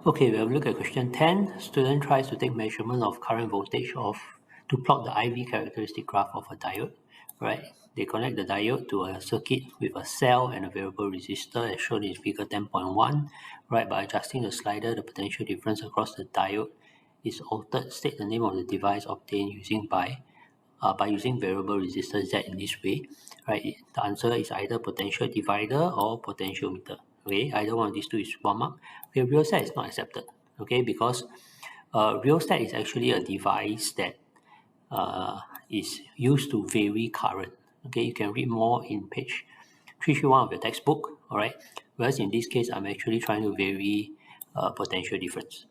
Okay, we have a look at question 10. Student tries to take measurement of current voltage to plot the IV characteristic graph of a diode. Right? They connect the diode to a circuit with a cell and a variable resistor as shown in figure 10.1. Right? By adjusting the slider, the potential difference across the diode is altered. State the name of the device obtained by using variable resistor Z in this way, right? The answer is either potential divider or potentiometer. Okay, either one of these two is 1 mark. Okay, rheostat is not accepted. Okay, because rheostat is actually a device that is used to vary current. Okay, you can read more in page 331 of your textbook. All right, whereas in this case, I'm actually trying to vary potential difference.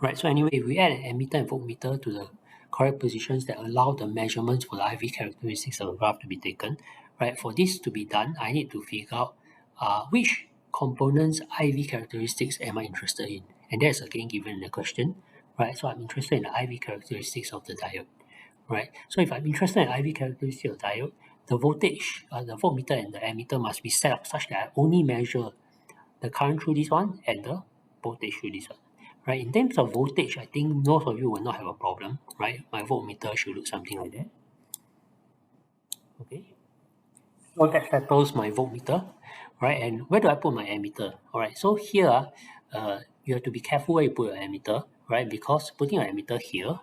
Right, so anyway, if we add an ammeter and voltmeter to the correct positions that allow the measurements for the IV characteristics of the graph to be taken, right, for this to be done, I need to figure out which components IV characteristics am I interested in. And that's again given in the question, right? So I'm interested in the IV characteristics of the diode, right? So if I'm interested in IV characteristics of the diode, the voltage, the voltmeter and the ammeter must be set up such that I only measure the current through this one and the voltage through this one. Right, in terms of voltage, I think most of you will not have a problem, right? My voltmeter should look something like that. Okay, so that settles my voltmeter, right? And where do I put my ammeter? All right, so here, you have to be careful where you put your ammeter, right? Because putting your ammeter here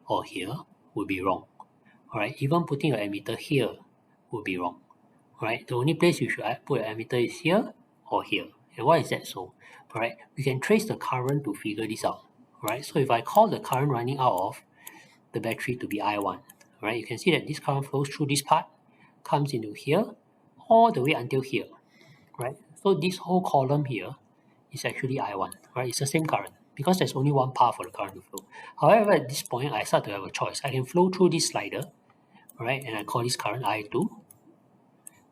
or here would be wrong. All right, even putting your ammeter here would be wrong. Right, the only place you should put your ammeter is here or here. And why is that so? Right, we can trace the current to figure this out. Right, so if I call the current running out of the battery to be I1, right, you can see that this current flows through this part, comes into here, all the way until here. Right, so this whole column here is actually I1. Right, it's the same current because there's only one path for the current to flow. However, at this point, I start to have a choice. I can flow through this slider, right, and I call this current I2,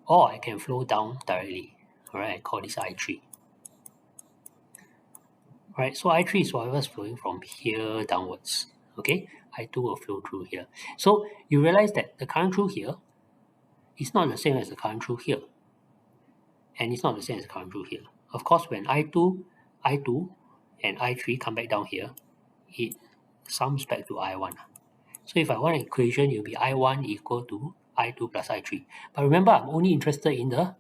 or I can flow down directly. All right, I call this I3. Right, so I3 is whatever is flowing from here downwards. Okay, I2 will flow through here. So you realize that the current through here is not the same as the current through here, and it's not the same as the current through here. Of course, when I2 and I3 come back down here, it sums back to I1. So if I want an equation, it will be I1 equal to I2 plus I3. But remember, I'm only interested in the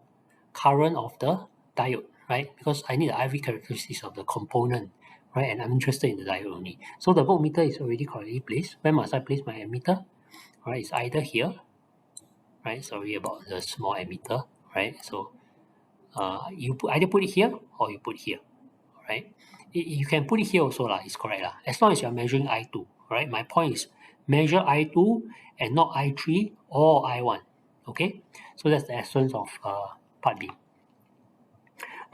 current of the diode, right? Because I need the IV characteristics of the component, right? And I'm interested in the diode only. So the voltmeter is already correctly placed. Where must I place my ammeter? All right, it's either here, right? Sorry about the small ammeter, right? So you either put it here or you put it here, right? You can put it here also, it's correct. As long as you're measuring I2, right? My point is measure I2 and not I3 or I1, okay? So that's the essence of part B.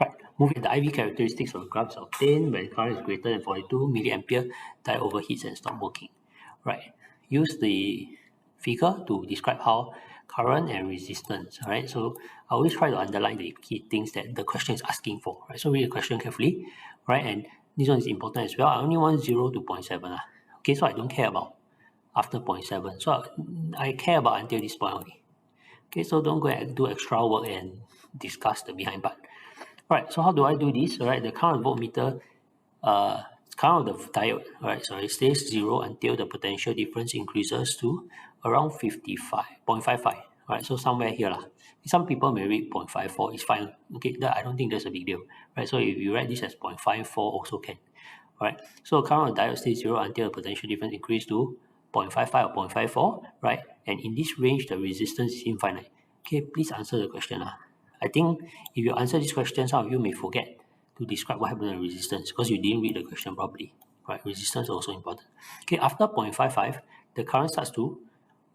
Right, moving the IV characteristics of graphs obtained when current is greater than 42 milliampere, diode overheats and stop working. Right, use the figure to describe how current and resistance. Right, so I always try to underline the key things that the question is asking for. Right, so read the question carefully. Right, and this one is important as well. I only want 0 to 0.7. Okay, so I don't care about after 0.7. So I care about until this point only. Okay, so don't go and do extra work and discuss the behind part. Right, so how do I do this? All right, the current voltmeter, current of the diode, right, so it stays 0 until the potential difference increases to around 55.55. Right, so somewhere here. Some people may read 0.54, it's fine. Okay, I don't think that's a big deal. Right, so if you write this as 0.54 also can. Right, so current of the diode stays 0 until the potential difference increases to 0.55 or 0.54, right? And in this range, the resistance is infinite. Okay, please answer the question. I think if you answer this question, some of you may forget to describe what happened to resistance because you didn't read the question properly. Right? Resistance is also important. Okay, after 0.55, the current starts to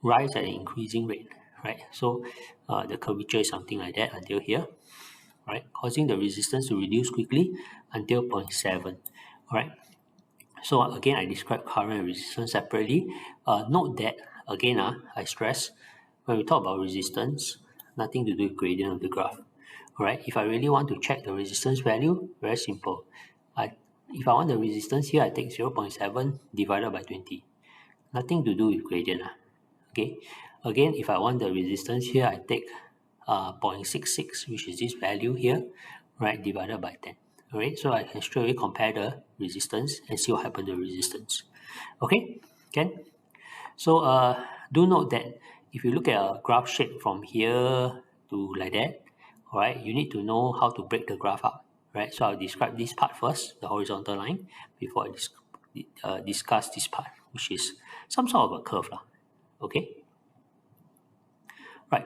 rise at an increasing rate. Right? So the curvature is something like that until here. Right? Causing the resistance to reduce quickly until 0.7. Right? So again, I describe current and resistance separately. Note that, again, I stress, when we talk about resistance, nothing to do with gradient of the graph. Alright, if I really want to check the resistance value, very simple. If I want the resistance here, I take 0.7 divided by 20. Nothing to do with gradient. Okay. Again, if I want the resistance here, I take 0.66, which is this value here, right, divided by 10. Alright, so I can straight away compare the resistance and see what happened to the resistance. Okay, can? So do note that if you look at a graph shape from here to like that, alright, you need to know how to break the graph up, right? So I'll describe this part first, the horizontal line, before I discuss this part, which is some sort of a curve, okay? Right.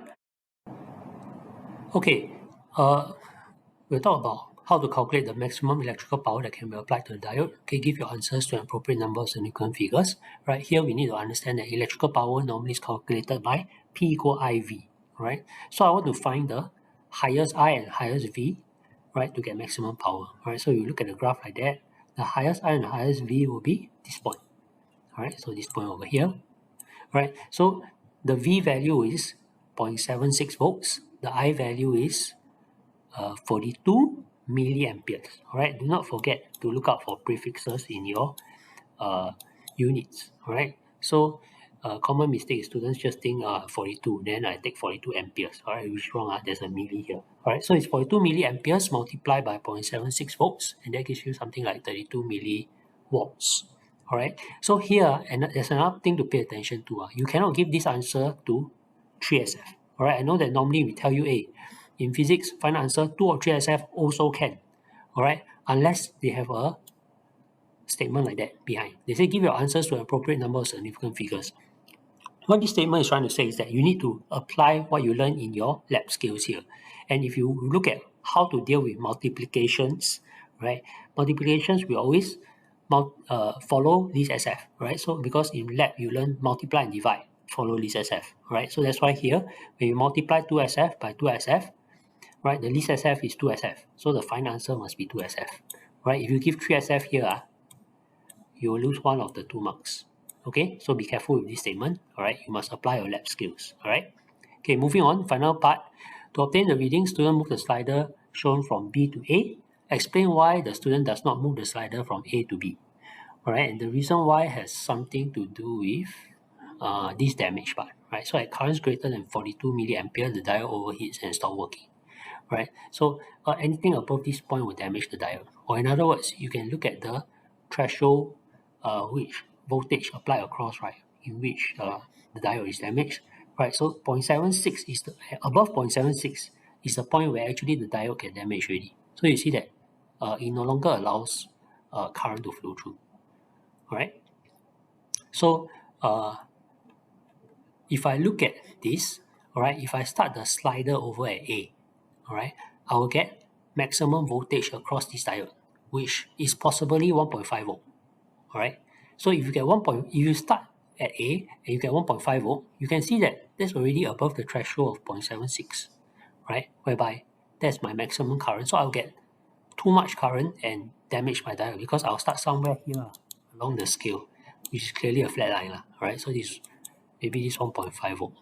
Okay, we'll talk about how to calculate the maximum electrical power that can be applied to the diode. Okay, give your answers to an appropriate number of significant figures. Right here, we need to understand that electrical power normally is calculated by P equal IV. Right, so I want to find the highest I and highest V, right, to get maximum power. Right, so you look at the graph like that. The highest I and the highest V will be this point. All right, so this point over here. Right, so the V value is 0.76 volts. The I value is 42 milliamperes. All right, do not forget to look out for prefixes in your units. All right, so common mistake is students just think 42, then I take 42 amperes. All right, which is wrong. There's a milli here. All right, so it's 42 milliamperes multiplied by 0.76 volts, and that gives you something like 32 milliwatts. All right, so here, and there's another thing to pay attention to. You cannot give this answer to 3SF. All right, I know that normally we tell you, hey, in physics, find answer 2 or 3SF also can. All right, unless they have a statement like that behind. They say give your answers to an appropriate number of significant figures. What this statement is trying to say is that you need to apply what you learn in your lab skills here. And if you look at how to deal with multiplications, right? Multiplications will always follow list SF, right? So because in lab you learn multiply and divide, follow list SF, right? So that's why here when you multiply 2SF by 2SF, right? The list SF is 2SF, so the final answer must be 2SF, right? If you give 3SF here, you will lose one of the 2 marks. Okay, so be careful with this statement. All right, you must apply your lab skills. All right. Okay, moving on. Final part. To obtain the reading, student move the slider shown from B to A. Explain why the student does not move the slider from A to B. All right, and the reason why has something to do with this damage part. Right, so at currents greater than 42 milliampere, the diode overheats and stops working. Right, so anything above this point will damage the diode. Or in other words, you can look at the threshold which voltage applied across, right, in which the diode is damaged, right? So 0.76 is above 0.76 is the point where actually the diode get damaged already. So you see that it no longer allows current to flow through. All right. So if I look at this, all right, if I start the slider over at A, all right, I will get maximum voltage across this diode, which is possibly 1.5 volt. All right. So if you get if you start at A and you get 1.5 volt, you can see that that's already above the threshold of 0.76, right? Whereby that's my maximum current. So I'll get too much current and damage my diode because I'll start somewhere here along the scale, which is clearly a flat line, right? So this maybe this 1.5 volt.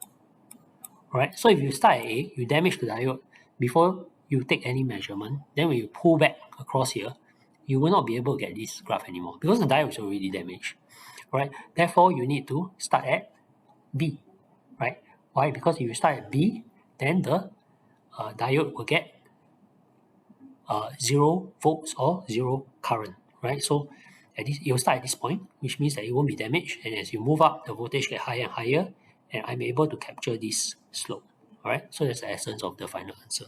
All right. So if you start at A, you damage the diode before you take any measurement. Then when you pull back across here, you will not be able to get this graph anymore because the diode is already damaged. Right? Therefore, you need to start at B. Right? Why? Because if you start at B, then the diode will get 0 volts or 0 current. Right? So at this, you'll start at this point, which means that it won't be damaged. And as you move up, the voltage get higher and higher, and I'm able to capture this slope. All right? So that's the essence of the final answer.